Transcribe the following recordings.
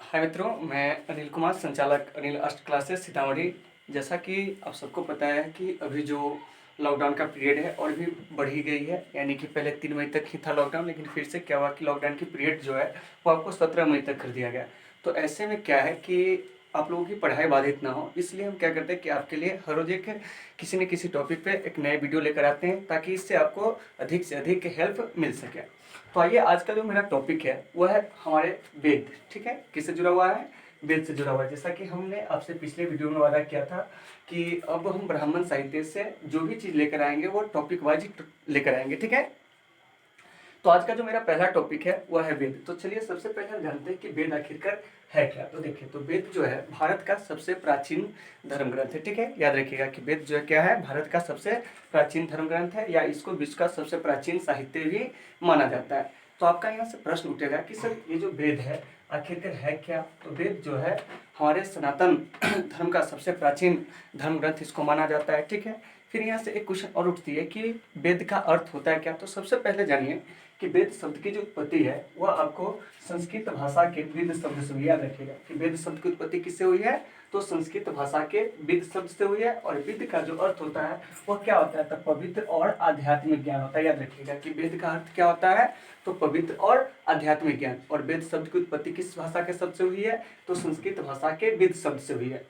हाय मित्रों, मैं अनिल कुमार, संचालक अनिल अष्ट क्लासेस सीतामढ़ी। जैसा कि आप सबको पता है कि अभी जो लॉकडाउन का पीरियड है और भी बढ़ी गई है, यानी कि पहले 3 मई तक ही था लॉकडाउन, लेकिन फिर से क्या हुआ कि लॉकडाउन की पीरियड जो है वो आपको 17 मई तक कर दिया गया। तो ऐसे में क्या है कि आप लोगों की पढ़ाई बाधित ना हो, इसलिए हम क्या करते हैं कि आपके लिए हर रोज एक किसी न किसी टॉपिक पे एक नए वीडियो लेकर आते हैं, ताकि इससे आपको अधिक से अधिक हेल्प मिल सके। तो आइए, आज का जो मेरा टॉपिक है वो है हमारे वेद। ठीक है, किससे जुड़ा हुआ है? वेद से जुड़ा हुआ है। जैसा कि हमने आपसे पिछले वीडियो में वादा किया था कि अब हम ब्राह्मण साहित्य से जो भी चीज लेकर आएंगे वो टॉपिक वाइज लेकर आएंगे। ठीक है, तो आज का जो मेरा पहला टॉपिक है वह है वेद। तो चलिए, सबसे पहले हम जानते हैं कि वेद आखिरकार है क्या। तो देखिए, तो वेद जो है भारत का सबसे प्राचीन धर्म ग्रंथ है। ठीक है, याद रखिएगा कि वेद जो है क्या है, भारत का सबसे प्राचीन धर्म ग्रंथ है, या इसको विश्व का सबसे प्राचीन साहित्य भी माना जाता है। तो आपका यहाँ से प्रश्न उठेगा कि सर ये जो वेद है आखिरकार है क्या। तो वेद जो है हमारे सनातन धर्म का सबसे प्राचीन धर्म ग्रंथ इसको माना जाता है। ठीक है, फिर यहाँ से एक क्वेश्चन और उठती है कि वेद का अर्थ होता है क्या। तो सबसे पहले जानिए कि वेद शब्द की जो उत्पत्ति है वह आपको संस्कृत भाषा के वेद शब्द से हुई। याद रखिएगा कि वेद शब्द की उत्पत्ति किससे हुई है, तो संस्कृत भाषा के वेद शब्द से हुई है। और वेद का जो अर्थ होता है वह क्या होता है, तो पवित्र और आध्यात्मिक ज्ञान होता है। याद रखिएगा कि वेद का अर्थ क्या होता है, तो पवित्र और आध्यात्मिक ज्ञान। और वेद शब्द की उत्पत्ति किस भाषा के शब्द से हुई है, तो संस्कृत भाषा के वेद शब्द से हुई है।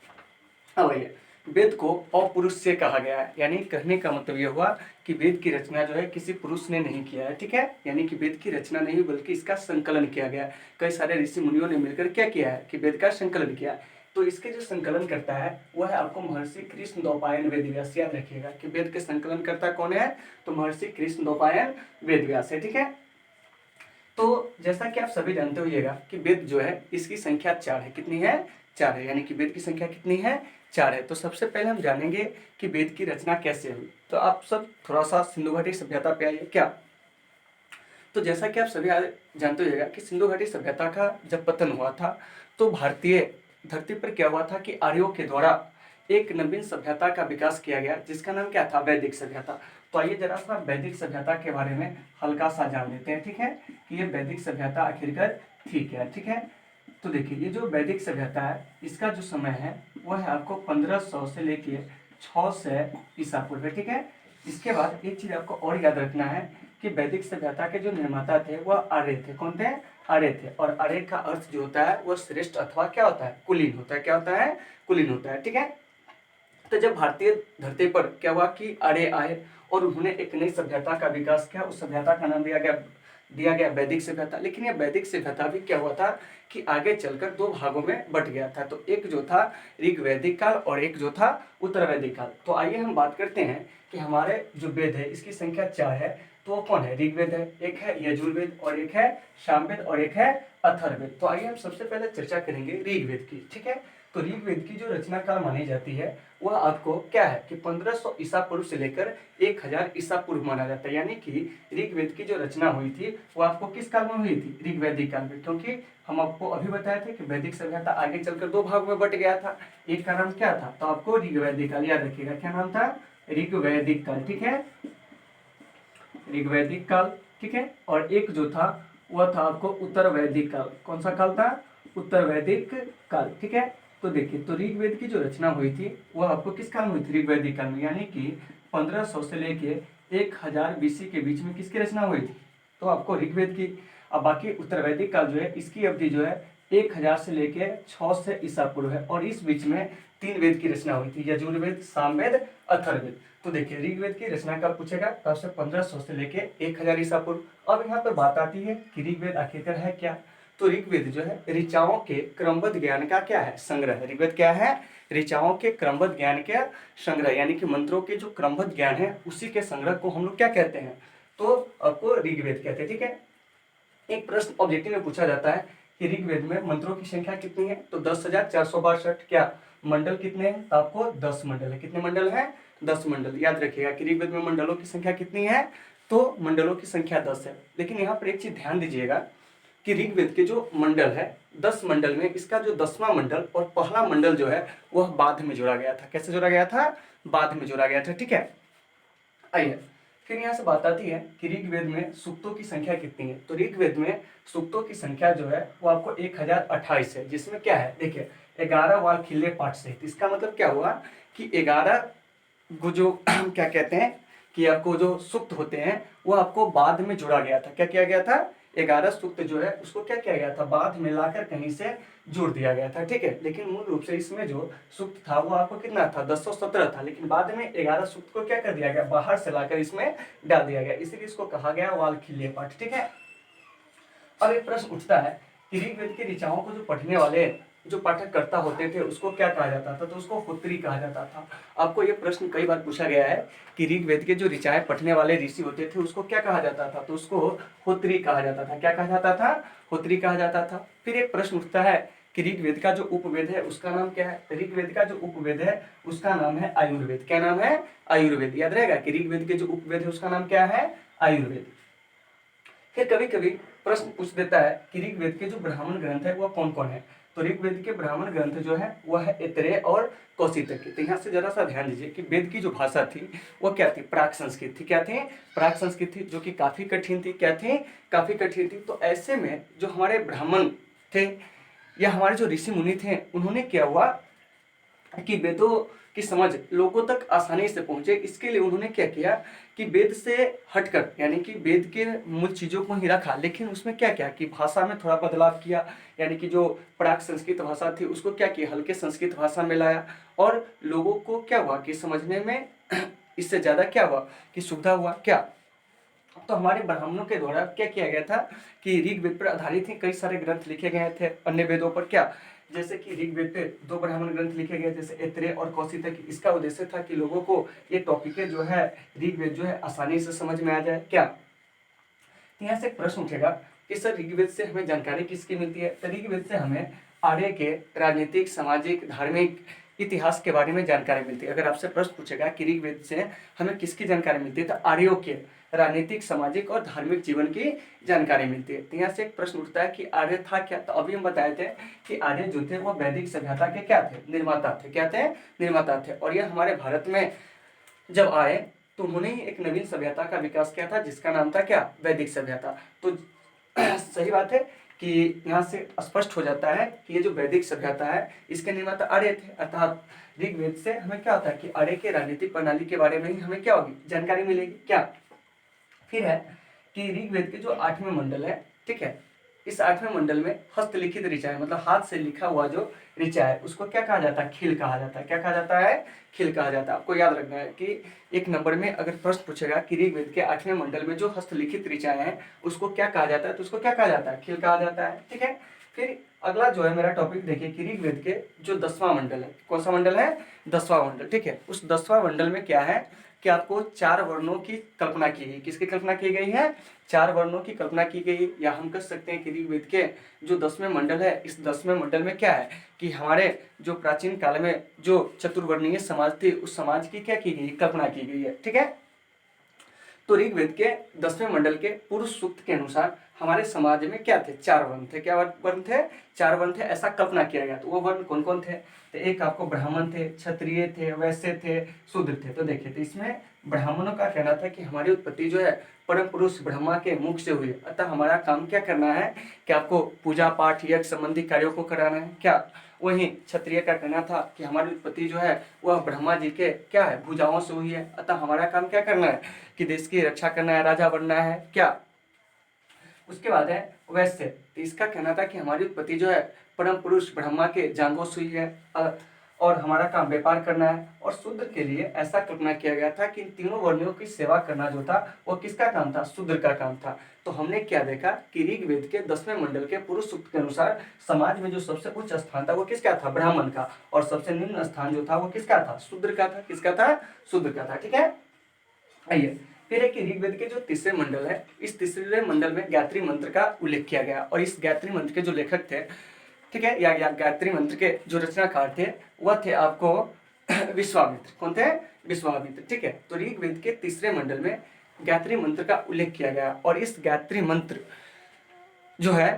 अब भैया, वेद को अपुरुष से कहा गया है, यानी कहने का मतलब यह हुआ कि वेद की रचना जो है किसी पुरुष ने नहीं किया है। ठीक है, यानी कि वेद की रचना नहीं बल्कि इसका संकलन किया गया है। कई सारे ऋषि मुनियों ने मिलकर क्या किया है कि वेद का संकलन किया है। तो इसके जो संकलन करता है वह है आपको महर्षि कृष्ण द्वैपायन वेदव्यास। याद रखिएगा कि वेद के संकलन करता कौन है, तो महर्षि कृष्ण द्वैपायन वेदव्यास है। ठीक है, तो जैसा कि आप सभी जानते होइएगा कि वेद जो है इसकी संख्या 4 है। कितनी है? 4 है, यानी कि वेद की संख्या कितनी है? 4 है। तो सबसे पहले हम जानेंगे कि वेद की रचना कैसे हुई। तो आप सब थोड़ा सा सिंधु घाटी सभ्यता पे आइए क्या। तो जैसा कि आप सभी जानते होइएगा कि सिंधु घाटी सभ्यता का जब पतन हुआ था तो भारतीय धरती पर क्या हुआ था कि आर्यों के द्वारा एक नवीन सभ्यता का विकास किया गया, जिसका नाम क्या था, वैदिक सभ्यता। तो आइए जरा सा वैदिक सभ्यता के बारे में हल्का सा जान लेते हैं। ठीक है, कि ये वैदिक सभ्यता आखिरकार थी क्या। ठीक है, तो देखिए, ये जो वैदिक सभ्यता है इसका जो समय है वो है आपको 1500 से लेके 600 ईसा पूर्व है। ठीक है, इसके बाद एक चीज आपको और याद रखना है कि वैदिक सभ्यता के जो निर्माता थे वह आर्य थे। कौन थे? आर्य थे। और आर्य का अर्थ जो होता है वह श्रेष्ठ अथवा क्या होता है, कुलीन होता है। क्या होता है? कुलीन होता है। ठीक है, तो जब भारतीय धरती पर क्या हुआ कि आर्य आए और उन्होंने एक नई सभ्यता का विकास किया, उस सभ्यता का नाम दिया गया वैदिक सभ्यता। लेकिन यह वैदिक सभ्यता भी क्या हुआ था कि आगे चलकर 2 भागों में बट गया था। तो एक जो था ऋग्वैदिक काल और एक जो था उत्तर वैदिक काल। तो आइए हम बात करते हैं कि हमारे जो वेद है इसकी संख्या 4 है। तो वो कौन है? ऋग्वेद है, एक है यजुर्वेद और एक है सामवेद और एक है अथर्ववेद। तो आइए हम सबसे पहले चर्चा करेंगे ऋग्वेद की। ठीक है, तो ऋग्वेद की जो रचना काल मानी जाती है वह आपको क्या है कि 1500 ईसा पूर्व से लेकर 1000 ईसा पूर्व माना जाता है। यानी कि ऋग्वेद की जो रचना हुई थी वो आपको किस काल में हुई थी? ऋग्वैदिक काल में। क्योंकि हम आपको अभी बताए थे कि वैदिक सभ्यता आगे चलकर 2 भाग में बट गया था। एक का नाम क्या था, तो आपको ऋग्वैदिक काल। याद रखिएगा क्या नाम था? ऋग्वैदिक काल। ठीक है, ऋग्वैदिक काल। ठीक है, और एक जो था वह था आपको उत्तर वैदिक काल। कौन सा काल था? उत्तर वैदिक काल। ठीक है, तो देखिए, तो ऋग्वेद की जो रचना हुई थी वह आपको किस काल में हुई थी? ऋग्वैदिक काल में। यानी कि 1500 से लेके 1000 बीसी के बीच में किसकी रचना हुई थी? तो आपको ऋग्वेद की। अब बाकी उत्तर वैदिक काल जो है इसकी अवधि जो है 1000 से लेके 600 ईसा पूर्व है। और इस बीच में 3 वेद की रचना हुई थी, यजुर्वेद, सामवेद, अथर्ववेद। तो देखिए, ऋग्वेद की रचना कब पूछेगा, तब से 1500 से लेके 1000 ईसा पूर्व। अब यहाँ पर बात आती है कि ऋग्वेद आखिरकार है क्या। तो ऋग्वेद जो है ऋचाओं के क्रमबद्ध ज्ञान का क्या है, संग्रह। ऋग्वेद क्या है? ऋचाओं के क्रमबद्ध ज्ञान का संग्रह, यानी कि मंत्रों के जो क्रमबद्ध ज्ञान है उसी के संग्रह को हम लोग क्या कहते हैं, तो आपको ऋग्वेद कहते हैं। ठीक है, एक प्रश्न ऑब्जेक्टिव में पूछा जाता है कि ऋग्वेद में मंत्रों की संख्या कितनी है, तो 10,462। क्या मंडल कितने हैं, तो आपको 10 मंडल है। कितने मंडल हैं? 10 मंडल। याद रखिएगा कि ऋग्वेद में मंडलों की संख्या कितनी है, तो मंडलों की संख्या 10 है। लेकिन यहाँ पर एक चीज ध्यान दीजिएगा कि ऋग्वेद के जो मंडल है 10 मंडल में इसका जो 10वां मंडल और पहला मंडल जो है वह बाद में जोड़ा गया था। कैसे जोड़ा गया था? बाद में जोड़ा गया था। ठीक है, आइए फिर यहाँ से बात आती है कि ऋग्वेद में सूक्तों की संख्या कितनी है। तो ऋग्वेद में सूक्तों की संख्या जो है वो आपको 1028 है, जिसमें क्या है देखिए 11 वाल खिल्ले पाठ सहित। इसका मतलब क्या हुआ कि 11 जो क्या कहते हैं कि आपको जो सूक्त होते हैं वो आपको बाद में जोड़ा गया था। क्या किया गया था, 11 सूक्त जो है उसको क्या किया गया था, बाद में लाकर कहीं से जोड़ दिया गया था, ठीक है। लेकिन मूल रूप से इसमें जो सूक्त था वो आपको कितना था, 1017 था, लेकिन बाद में 11 सूक्त को क्या कर दिया गया, बाहर से लाकर इसमें डाल दिया गया, इसीलिए इसको कहा गया वाल खिल्ले पाठ, ठीक है। अब एक प्रश्न उठता है कि ऋग्वेद की ऋचाओं को जो पढ़ने वाले जो पाठक करता होते थे उसको क्या कहा जाता था, तो उसको होत्री कहा जाता था। आपको ये प्रश्न कई बार पूछा गया है कि ऋग्वेद के जो ऋचाएं पढ़ने वाले ऋषि होते थे उसको क्या कहा जाता था, तो उसको होत्री कहा जाता था। क्या कहा जाता था, होत्री कहा जाता था। फिर एक प्रश्न उठता है कि ऋग्वेद का जो उपवेद है उसका नाम क्या है। ऋग्वेद का जो उपवेद है उसका नाम है आयुर्वेद। क्या नाम है, आयुर्वेद। याद रहेगा कि ऋग्वेद के जो उपवेद है उसका नाम क्या है, आयुर्वेद। फिर कभी कभी प्रश्न पूछ देता है कि ऋग्वेद के जो ब्राह्मण ग्रंथ है वो कौन कौन है। तो ऋग्वेद के ब्राह्मण ग्रंथ जो है वह है ऐतरेय और कौशितक की। तो यहाँ से जरा सा ध्यान दीजिए कि वेद की जो भाषा थी वो क्या थी, प्राक संस्कृत थी। क्या थी, प्राक संस्कृत थी, जो कि काफी कठिन थी। क्या थी, काफी कठिन थी। तो ऐसे में जो हमारे ब्राह्मण थे या हमारे जो ऋषि मुनि थे उन्होंने क्या हुआ कि वेदों की समझ लोगों तक आसानी से पहुंचे, इसके लिए उन्होंने क्या किया कि वेद से हटकर यानी कि वेद के मूल चीजों को ही रखा, लेकिन उसमें क्या किया कि भाषा में थोड़ा बदलाव किया। यानी कि जो प्राक संस्कृत भाषा थी उसको क्या किया, हल्के संस्कृत भाषा में लाया, और लोगों को क्या हुआ कि समझने में इससे ज्यादा क्या हुआ कि सुविधा हुआ। क्या, तो हमारे ब्राह्मणों के द्वारा क्या किया गया था कि ऋग्वेद पर आधारित ही कई सारे ग्रंथ लिखे गए थे अन्य वेदों पर। क्या, जैसे कि ऋग्वेद पे 2 ब्राह्मण ग्रंथ लिखे गए जैसे ऐतरेय और कौशितक। इसका उद्देश्य था कि लोगों को ये टॉपिक जो है ऋग्वेद जो है आसानी से समझ में आ जाए। क्या, यहाँ से एक प्रश्न उठेगा कि सर ऋग्वेद से हमें जानकारी किसकी मिलती है। तो ऋग्वेद से हमें आर्य के राजनीतिक, सामाजिक, धार्मिक इतिहास के बारे में जानकारी मिलती है। अगर आपसे प्रश्न पूछेगा कि ऋग्वेद से हमें किसकी जानकारी मिलती है, तो आर्यों के राजनीतिक, सामाजिक और धार्मिक जीवन की जानकारी मिलती है। तो यहाँ से एक प्रश्न उठता है कि आर्य था क्या। तो अभी हम बताए थे कि आर्य जो थे वो वैदिक सभ्यता के क्या थे, निर्माता थे। क्या थे, निर्माता थे। और यह हमारे भारत में जब आए तो उन्होंने ही एक नवीन सभ्यता का विकास किया था जिसका नाम था क्या, वैदिक सभ्यता। तो सही बात है कि यहाँ से स्पष्ट हो जाता है कि ये जो वैदिक सभ्यता है इसके निर्माता आर्य थे। अर्थात ऋग्वेद से हमें क्या होता है कि आर्य के राजनीतिक प्रणाली के बारे में ही हमें क्या होगी, जानकारी मिलेगी। क्या, फिर है कि ऋग्वेद के जो 8वें मंडल है, ठीक है, इस 8वें मंडल में हस्तलिखित ऋचा है, मतलब हाथ से लिखा हुआ जो ऋचा है उसको क्या कहा जाता है, खिल कहा जाता है। क्या कहा जाता है, खिल कहा जाता है। आपको याद रखना है कि एक नंबर में अगर प्रश्न पूछेगा कि ऋग्वेद के 8वें मंडल में जो हस्तलिखित ऋचाएं हैं उसको क्या कहा जाता है, तो उसको क्या कहा जाता है, खिल कहा जाता है, ठीक है। फिर अगला जो है मेरा टॉपिक देखिए कि ऋग्वेद के जो 10वां मंडल है, कौन सा मंडल है, 10वां मंडल, ठीक है। उस 10वां मंडल में क्या है कि आपको 4 वर्णों की कल्पना की गई। किसकी कल्पना की गई है, 4 वर्णों की कल्पना की गई। या हम कह सकते हैं कि ऋग्वेद के जो 10वें मंडल है, इस 10वें मंडल में क्या है कि हमारे जो प्राचीन काल में जो चतुर्वर्णीय समाज थी उस समाज की क्या की गई, कल्पना की गई है, ठीक है। तो ऋग्वेद के 10वें मंडल के पुरुष सूक्त के अनुसार हमारे समाज में क्या थे, 4 वर्ण थे। क्या वर्ण थे, 4 वर्ण थे, ऐसा कल्पना किया गया। तो वो वर्ण कौन कौन थे, तो एक आपको ब्राह्मण थे, क्षत्रिय थे, वैश्य थे, शूद्र थे। तो देखिए, तो इसमें ब्राह्मणों का कहना था कि हमारी उत्पत्ति जो है परम पुरुष ब्रह्मा के मुख से हुई, अतः हमारा काम क्या करना है कि आपको पूजा पाठ यज्ञ संबंधी कार्यों को कराना है। क्या, वहीं क्षत्रिय का कहना था कि हमारी उत्पत्ति जो है वह ब्रह्मा जी के क्या है, भुजाओं से हुई है, अतः हमारा काम क्या करना है कि देश की रक्षा करना है, राजा बनना है। क्या, उसके बाद है वैश्य। तो इसका कहना था कि हमारी उत्पत्ति जो है परम पुरुष ब्रह्मा के जांघों से हुई है और हमारा काम व्यापार करना है। और शूद्र के लिए ऐसा कल्पना किया गया था कि इन तीनों वर्णों की सेवा करना जो था वो किसका काम था, शूद्र का काम था। तो हमने क्या देखा कि ऋग्वेद के 10वें मंडल के पुरुष सूक्त के अनुसार समाज में जो सबसे उच्च स्थान था वो किसका था, ब्राह्मण का, और सबसे निम्न स्थान जो था वो किसका था, शूद्र का था। किसका था, शूद्र का था, ठीक है। आइए, फिर है कि ऋग्वेद के जो 3रे मंडल है, इस 3रे मंडल में गायत्री मंत्र का उल्लेख किया गया। और इस गायत्री मंत्र के जो लेखक थे, ठीक है, या गायत्री मंत्र के जो रचनाकार थे वह थे आपको विश्वामित्र। कौन थे, विश्वामित्र, ठीक है। तो ऋग्वेद के 3रे मंडल में गायत्री मंत्र का उल्लेख किया गया। और इस गायत्री मंत्र जो है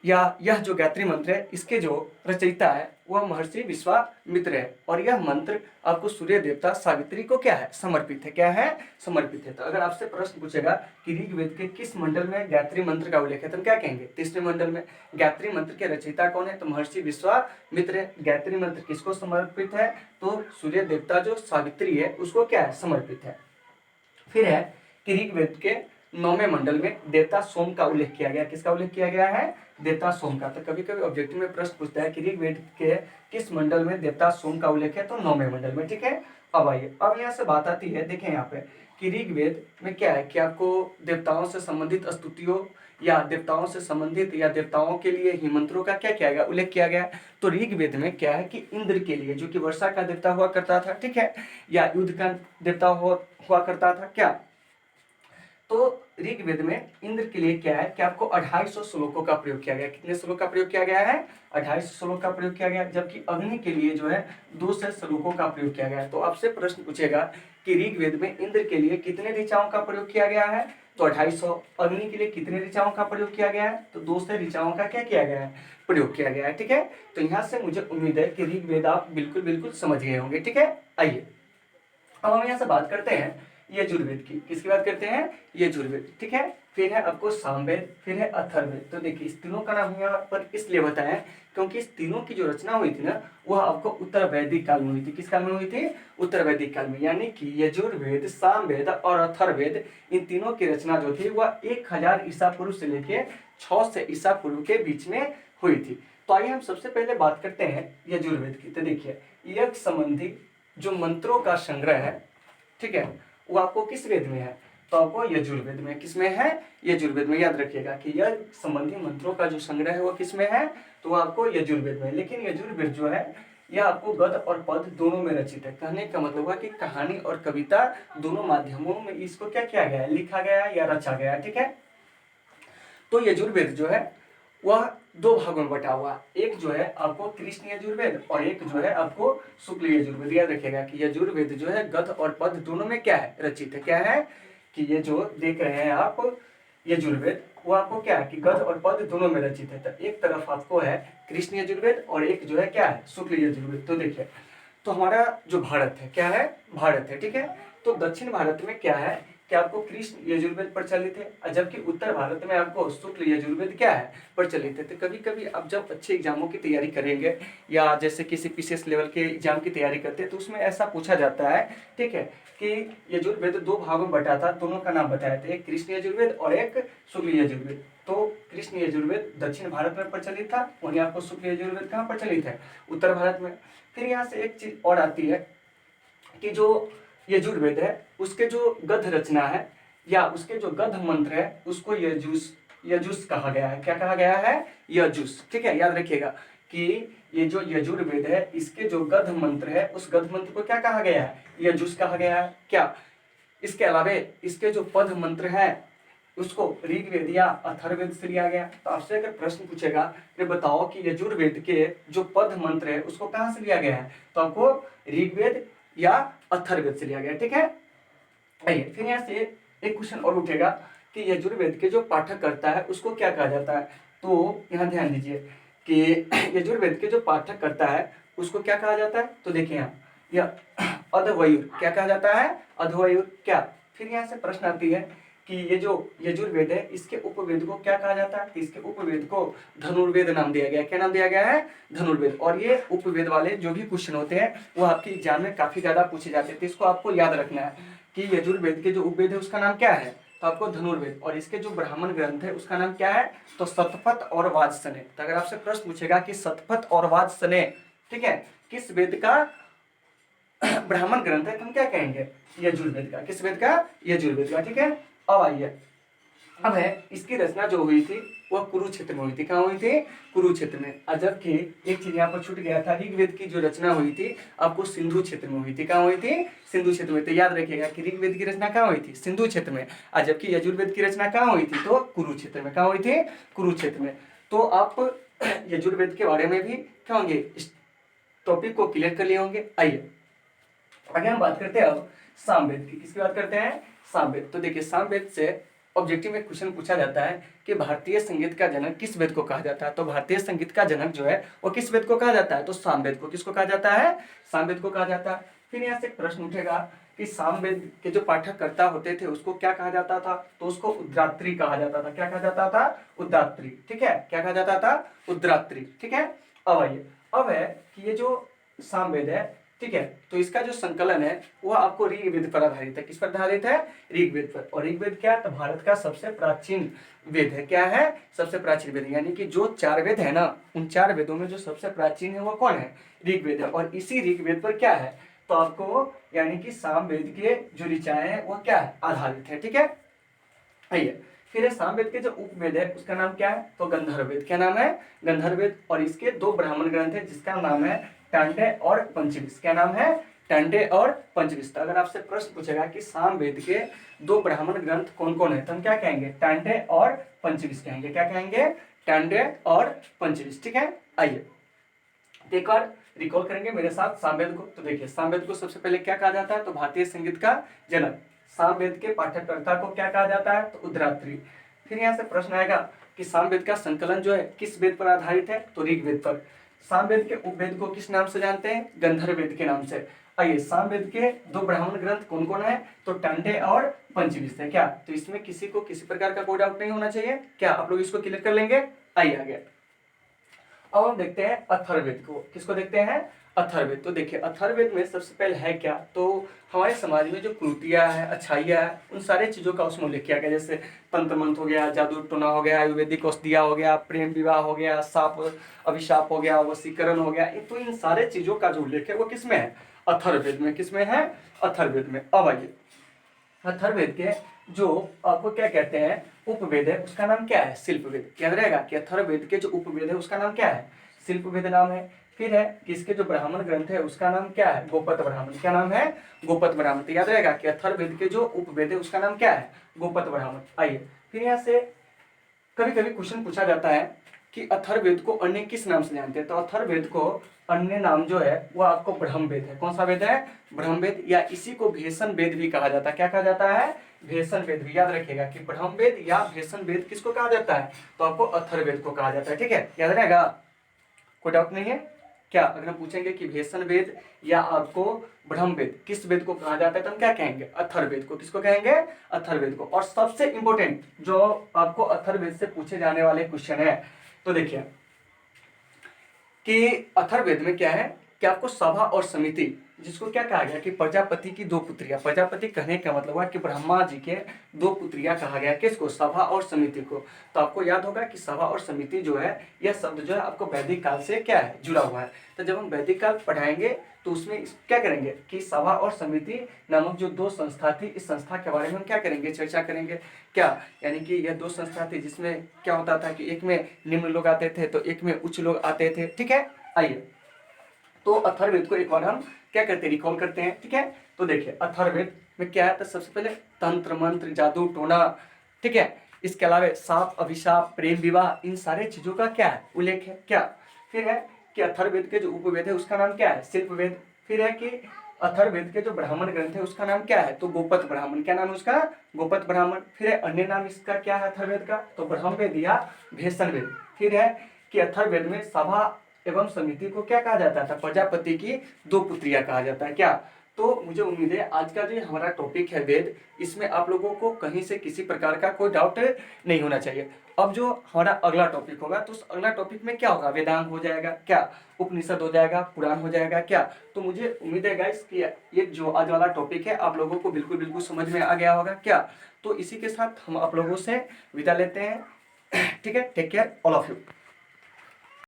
या यह जो गायत्री मंत्र है इसके जो रचयिता है वह महर्षि विश्वामित्र है। और यह मंत्र आपको सूर्य देवता सावित्री को क्या है, समर्पित है। क्या है, समर्पित है। तो अगर आपसे प्रश्न पूछेगा कि ऋग्वेद के किस मंडल में गायत्री मंत्र का उल्लेख है, तो हम क्या कहेंगे, तीसरे मंडल में। गायत्री मंत्र के रचयिता कौन है, तो महर्षि विश्वामित्र है। गायत्री मंत्र किसको समर्पित है, तो सूर्य देवता जो सावित्री है उसको क्या है, समर्पित है। फिर है कि ऋग्वेद के 9वें मंडल में देवता सोम का उल्लेख किया गया। किसका उल्लेख किया गया है, देवता सोम का। तो कभी कभी ऑब्जेक्टिव में प्रश्न पूछता है कि ऋग्वेद के किस मंडल में देवता सोम का उल्लेख है, तो 9वें मंडल में। ठीक है, अब आइए, अब यहाँ से बात आती है, देखें यहाँ पे कि ऋग्वेद में क्या है कि आपको देवताओं से संबंधित स्तुतियों या देवताओं से संबंधित या देवताओं के लिए ही मंत्रों का क्या किया गया, उल्लेख किया गया। तो ऋग्वेद में क्या है कि इंद्र के लिए, जो कि वर्षा का देवता हुआ करता था, ठीक है, या युद्ध का देवता हुआ करता था, क्या, तो ऋग्वेद में इंद्र के लिए क्या है कि आपको 250 श्लोकों का प्रयोग किया गया। कितने श्लोक का प्रयोग किया गया है, 250 श्लोक का प्रयोग किया गया। जबकि अग्नि के लिए जो है 200 श्लोकों का प्रयोग किया गया है। तो आपसे प्रश्न पूछेगा कि ऋग्वेद में इंद्र के लिए कितने ऋचाओं का प्रयोग किया गया है, तो 250। अग्नि के लिए कितने ऋचाओं का प्रयोग किया गया है, तो 200 ऋचाओं का क्या किया गया है, प्रयोग किया गया है। ठीक है, तो यहाँ से मुझे उम्मीद है कि ऋग्वेद आप बिल्कुल बिल्कुल समझ गए होंगे। ठीक है, आइए अब हम यहाँ से बात करते हैं यजुर्वेद की। किसकी बात करते हैं, यजुर्वेद। ठीक है, फिर है आपको सामवेद, फिर है अथर्ववेद। तो देखिए इस तीनों का नाम यहाँ पर इसलिए बताया है क्योंकि इस तीनों की जो रचना हुई थी ना, वह आपको उत्तर वैदिक काल में हुई थी। किस काल में हुई थी, उत्तर वैदिक काल में। यानी कि यजुर्वेद, सामवेद और अथर्ववेद, इन तीनों की रचना जो थी वह 1000 ईसा पूर्व से लेके 600 ईसा पूर्व के बीच में हुई थी। तो आइए हम सबसे पहले बात करते हैं यजुर्वेद की। तो देखिए यज्ञ संबंधी जो मंत्रों का संग्रह है, ठीक है, वो आपको किस वेद में है, तो आपको यजुर्वेद में। किसमें है, यजुर्वेद में। याद रखिएगा कि यज्ञ संबंधी मंत्रों का जो संग्रह है वो किसमें है, तो आपको यजुर्वेद में। लेकिन यजुर्वेद जो है यह आपको गद्य और पद्य दोनों में रचित है। कहने का मतलब हुआ कि कहानी और कविता दोनों माध्यमों में इसको क्या किया गया है, लिखा गया है या रचा गया है। ठीक है, तो यजुर्वेद जो है वह 2 भागों में बटा हुआ। एक जो है आपको कृष्ण यजुर्वेद और एक जो है आपको शुक्ल यजुर्वेद। याद रखिएगा कि यजुर्वेद जो है गद्य और पद्य दोनों में क्या है, रचित है। क्या है कि ये जो देख रहे हैं आप यजुर्वेद, वो आपको क्या है कि गद्य और पद्य दोनों में रचित है। तो एक तरफ आपको है कृष्ण यजुर्वेद और एक जो है क्या है, शुक्ल यजुर्वेद। तो देखिए, तो हमारा जो भारत है क्या है, भारत है। ठीक है, तो दक्षिण भारत में क्या है कि आपको कृष्ण यजुर्वेद प्रचलित है, जबकि उत्तर भारत में आपको शुक्ल यजुर्वेद क्या है, प्रचलित है। तो कभी कभी आप जब अच्छे एग्जामों की तैयारी करेंगे या जैसे किसी विशेष लेवल के एग्जाम की तैयारी करते हैं तो उसमें ऐसा पूछा जाता है, ठीक है, कि यजुर्वेद 2 भागों में बटा था, दोनों का नाम बताया था, एक कृष्ण यजुर्वेद और एक शुक्ल यजुर्वेद। तो कृष्ण यजुर्वेद दक्षिण भारत में प्रचलित था, वहीं आपको शुक्ल यजुर्वेद कहाँ प्रचलित है, उत्तर भारत में। फिर यहाँ से एक चीज और आती है कि जो यजुर्वेद है उसके जो गद्य रचना है या उसके जो गद्य मंत्र है उसको यजुस कहा गया है। क्या कहा गया है, यजुस। ठीक है, याद रखिएगा कि ये जो यजुर्वेद है इसके जो गद्य मंत्र है उस गद्य मंत्र को क्या कहा गया है, यजुस कहा गया है। क्या, इसके अलावा इसके जो पद मंत्र है उसको ऋग्वेद या अथर्ववेद से लिया गया। तो आपसे अगर प्रश्न पूछेगा कि बताओ कि यजुर्वेद के जो पद मंत्र है उसको कहाँ से लिया गया है, तो आपको ऋग्वेद या अथर्ववेद से लिया गया। ठीक है, आइए फिर यहाँ से एक क्वेश्चन और उठेगा कि यजुर्वेद के जो पाठक करता है उसको क्या कहा जाता है। तो यहाँ ध्यान दीजिए कि यजुर्वेद के जो पाठक करता है उसको क्या कहा जाता है। तो देखिए यहाँ यह अधवयुर क्या कहा जाता है, अधवयुर। क्या, फिर यहाँ से प्रश्न आती है कि ये जो यजुर्वेद है इसके उपवेद को क्या कहा जाता है। इसके उपवेद को धनुर्वेद नाम दिया गया है। क्या नाम दिया गया है, धनुर्वेद। और ये उपवेद वाले जो भी क्वेश्चन होते हैं वो आपके एग्जाम में काफी ज्यादा पूछे जाते हैं। तो इसको आपको याद रखना है कि यजुर्वेद के जो उपवेद है उसका नाम क्या है, तो आपको धनुर्वेद। और इसके जो ब्राह्मण ग्रंथ है उसका नाम क्या है, तो शतपथ और वाजसनेय। तो अगर आपसे प्रश्न पूछेगा कि शतपथ और वाजसनेय, ठीक है, किस वेद का ब्राह्मण ग्रंथ है, तो हम क्या कहेंगे, यजुर्वेद का। किस वेद का, यजुर्वेद का। ठीक है, अब आइए, अब है इसकी रचना जो हुई थी वह कुरुक्षेत्र में हुई थी। कहाँ हुई थी, कुरुक्षेत्र में। जबकि एक चीज यहाँ पर छूट गया था, ऋग्वेद की जो रचना हुई थी आपको सिंधु क्षेत्र में हुई थी। कहाँ हुई थी, सिंधु क्षेत्र में। तो याद रखिएगा कि ऋग्वेद की रचना कहाँ हुई थी, सिंधु क्षेत्र में, और जबकि यजुर्वेद की रचना कहाँ हुई थी, तो कुरुक्षेत्र में। कहाँ हुई थी, कुरुक्षेत्र में। तो आप यजुर्वेद के बारे में भी क्या होंगे, इस टॉपिक को क्लियर कर लिए होंगे। आइए आगे हम बात करते हैं अब सामवेद की। किसकी बात करते हैं, सामवेद। तो देखिए सामवेद से ऑब्जेक्टिव में क्वेश्चन पूछा जाता है कि भारतीय संगीत का जनक किस वेद को कहा जाता है, तो भारतीय संगीत का जनक जो है वो किस वेद को कहा जाता है, तो सामवेद को। किसको कहा जाता है, सामवेद को कहा जाता है। फिर यहाँ से एक प्रश्न उठेगा कि सामवेद के जो पाठककर्ता होते थे उसको क्या कहा जाता था, तो उसको उद्रात्री कहा जाता था। क्या कहा जाता था, उद्रात्री। ठीक है, क्या कहा जाता था, उद्रात्री। ठीक है, अब आइए, अब है कि ये जो सामवेद है, ठीक है, तो इसका जो संकलन है वो आपको ऋग्वेद पर आधारित है। किस पर आधारित है, ऋग्वेद पर। और ऋग्वेद क्या है, तो भारत का सबसे प्राचीन वेद है। क्या है, सबसे प्राचीन वेद, यानी कि जो 4 वेद है ना, उन 4 वेदों में जो सबसे प्राचीन है वो कौन है, ऋग्वेद है। और इसी ऋग्वेद पर क्या है, तो आपको यानी कि सामवेद के जो ऋचाएं हैं वो क्या है, आधारित है। ठीक है, आइए, फिर है सामवेद के जो उपवेद है उसका नाम क्या है, तो गंधर्ववेद। क्या नाम है, गंधर्ववेद। और इसके 2 ब्राह्मण ग्रंथ है जिसका नाम है टांडे और पंचविश। क्या नाम है, टांडे और पंचविश। तो अगर आपसे प्रश्न पूछेगा कि सामवेद के 2 ब्राह्मण ग्रंथ कौन कौन है, तो हम क्या कहेंगे, टांडे और पंचविश कहेंगे। क्या कहेंगे, टांडे और पंचविश। ठीक है, आइए एक बार रिकॉल करेंगे मेरे साथ सामवेद को। तो देखिए, सामवेद को सबसे पहले क्या कहा जाता है, तो भारतीय संगीत का जनक। सामवेद के पाठककर्ता को क्या कहा जाता है, तो उद्रात्री। फिर यहाँ से प्रश्न आएगा कि सामवेद का संकलन जो है किस वेद पर आधारित है, तो ऋग्वेद पर। सामवेद के उपवेद को किस नाम से जानते हैं, गंधर्ववेद के नाम से। आइए, सामवेद के 2 ब्राह्मण ग्रंथ कौन कौन है, तो टांडे और पंचविश है। क्या, तो इसमें किसी को किसी प्रकार का कोई डाउट नहीं होना चाहिए। क्या आप लोग इसको क्लियर कर लेंगे, आइए आगे। अब हम देखते हैं अथर्ववेद को। किसको देखते हैं, अथर्ववेद। तो देखिए, अथर्ववेद में सबसे पहले है क्या, तो हमारे समाज में जो कुरीतियां है, अच्छाइयां है, उन सारे चीजों का उसमें उल्लेख किया गया। जैसे तंत्र मंत्र हो गया, जादू टोना हो गया, आयुर्वेदिक औषधियां हो गया, प्रेम विवाह हो गया, साप अभिशाप हो गया, वशीकरण हो गया। तो इन सारे चीजों का जो उल्लेख है वो किसमें है, अथर्ववेद में। किसमें है, अथर्ववेद में। अब आइए, अथर्ववेद के जो आपको क्या कहते हैं उपवेद है उसका नाम क्या है, शिल्पवेद। याद रहेगा कि अथर्ववेद के जो उपवेद है उसका नाम क्या है, शिल्पवेद नाम है। फिर है कि इसके जो ब्राह्मण ग्रंथ है उसका नाम क्या है, गोपत ब्राह्मण। क्या नाम है, गोपत ब्राह्मण। तो याद रहेगा कि अथर्ववेद के जो उपवेद है उसका नाम क्या है, गोपत ब्राह्मण। आइए, फिर यहाँ से कभी कभी क्वेश्चन पूछा जाता है कि अथर्ववेद को अन्य किस नाम से जानते हैं, तो अथर्ववेद को अन्य नाम जो है वो आपको ब्रह्मवेद है। कौन सा वेद है, ब्रह्मवेद, या इसी को भेषण वेद भी कहा जाता है। क्या कहा जाता है, भेषण वेद भी। याद रखिएगा कि ब्रह्मवेद या भेषण वेद किसको कहा जाता है, तो आपको अथर्ववेद को कहा जाता है। ठीक है, याद रहेगा, कोई डाउट नहीं है। क्या अगर हम पूछेंगे कि भेषण वेद या आपको ब्रह्मवेद किस वेद को कहा जाता है, तो हम क्या कहेंगे, अथर्ववेद को। किसको कहेंगे, अथर्ववेद को। और सबसे इंपॉर्टेंट जो आपको अथर्ववेद से पूछे जाने वाले क्वेश्चन है, तो देखिए कि अथर्ववेद में क्या है कि आपको सभा और समिति, जिसको क्या कहा गया कि प्रजापति की 2 पुत्रियां। प्रजापति कहने का मतलब हुआ कि ब्रह्मा जी के 2 पुत्रियां कहा गया। किसको, सभा और समिति को। तो आपको याद होगा कि सभा और समिति जो है यह शब्द जो है आपको वैदिक काल से क्या है, जुड़ा हुआ है। तो जब हम वैदिक काल पढ़ाएंगे तो उसमें क्या करेंगे कि सभा और समिति नामक जो 2 संस्था थी, इस संस्था के बारे में हम क्या करेंगे, चर्चा करेंगे। क्या, यानी कि यह 2 संस्था थी जिसमें क्या होता था कि एक में निम्न लोग आते थे तो एक में उच्च लोग आते थे। ठीक है, आइए, तो अथर्ववेद को एक बार हम क्या करते हैं, रिकॉल करते हैं। ठीक है, तो देखिए अथर्ववेद में क्या है, तो सबसे पहले तंत्र मंत्र जादू टोना, ठीक है, इसके अलावा साप अभिशाप प्रेम विवाह, इन सारे चीजों का क्या है, उल्लेख है। क्या, फिर है कि अथर्ववेद के जो उपवेद है उसका नाम क्या है, शिल्पवेद। फिर है कि अथर्ववेद के जो ब्राह्मण ग्रंथ है उसका नाम क्या है, तो गोपत ब्राह्मण। क्या नाम है उसका, गोपत ब्राह्मण। फिर है अन्य नाम इसका क्या है अथर्ववेद का, तो ब्रह्मवेद या भेषण वेद। फिर है कि अथर्ववेद में सभा एवं समिति को क्या कहा जाता था, प्रजापति की 2 पुत्रियां कहा जाता है। क्या, तो मुझे उम्मीद है आज का जो हमारा टॉपिक है वेद, इसमें आप लोगों को कहीं से किसी प्रकार का कोई डाउट नहीं होना चाहिए। अब जो हमारा अगला टॉपिक होगा तो उस अगला टॉपिक में क्या होगा, वेदांग हो जाएगा, क्या उपनिषद हो जाएगा, पुराण हो जाएगा। क्या, तो मुझे उम्मीद है गाइस कि ये जो आज वाला टॉपिक है आप लोगों को बिल्कुल बिल्कुल समझ में आ गया होगा। क्या, तो इसी के साथ हम आप लोगों से विदा लेते हैं। ठीक है, take care all of you.